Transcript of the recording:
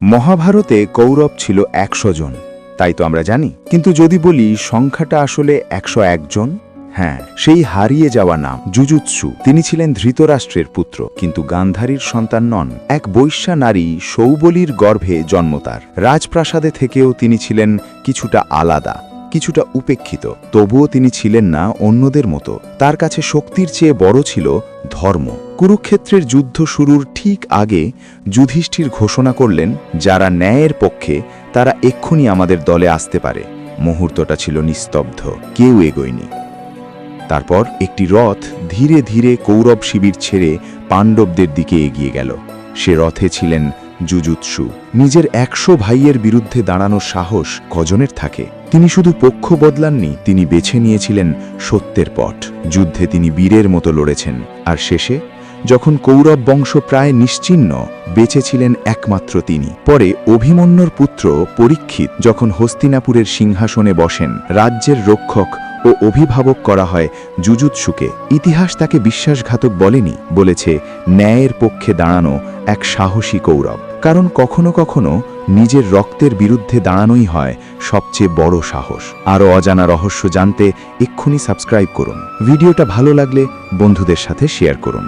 মহাভারতে কৌরব ছিল ১০০ জন, তাই তো আমরা জানি। কিন্তু যদি বলি সংখ্যাটা আসলে ১০১ জন, হ্যাঁ, সেই হারিয়ে যাওয়া নাম জুজুৎসু। তিনি ছিলেন ধৃতরাষ্ট্রের পুত্র, কিন্তু গান্ধারীর সন্তান নন। এক বৈশ্যা নারী সৌবলীর গর্ভে জন্ম তার। রাজপ্রাসাদে থেকেও তিনি ছিলেন কিছুটা আলাদা, কিছুটা উপেক্ষিত। তবুও তিনি ছিলেন না অন্যদের মতো। তার কাছে শক্তির চেয়ে বড় ছিল ধর্ম। কুরুক্ষেত্রের যুদ্ধ শুরুর ঠিক আগে যুধিষ্ঠির ঘোষণা করলেন, যারা ন্যায়ের পক্ষে তারা এক্ষুনি আমাদের দলে আসতে পারে। মুহূর্তটা ছিল নিস্তব্ধ, কেউ এগোয়নি। তারপর একটি রথ ধীরে ধীরে কৌরব শিবির ছেড়ে পাণ্ডবদের দিকে এগিয়ে গেল। সে রথে ছিলেন জুজুৎসু। নিজের ১০০ ভাইয়ের বিরুদ্ধে দাঁড়ানোর সাহস কজনের থাকে? তিনি শুধু পক্ষ বদলাননি, তিনি বেছে নিয়েছিলেন সত্যের পথ। যুদ্ধে তিনি বীরের মতো লড়েছেন, আর শেষে যখন কৌরব বংশ প্রায় নিশ্চিহ্ন, বেঁচেছিলেন একমাত্র তিনি। পরে অভিমন্যুর পুত্র পরীক্ষিত যখন হস্তিনাপুরের সিংহাসনে বসেন, রাজ্যের রক্ষক ও অভিভাবক করা হয় জুজুৎসুকে। ইতিহাস তাকে বিশ্বাসঘাতক বলেনি, বলেছে ন্যায়ের পক্ষে দাঁড়ানো এক সাহসী কৌরব। কারণ কখনো কখনো নিজের রক্তের বিরুদ্ধে দাঁড়ানোই হয় সবচেয়ে বড় সাহস। আরও অজানা রহস্য জানতে এক্ষুনি সাবস্ক্রাইব করুন। ভিডিওটা ভালো লাগলে বন্ধুদের সাথে শেয়ার করুন।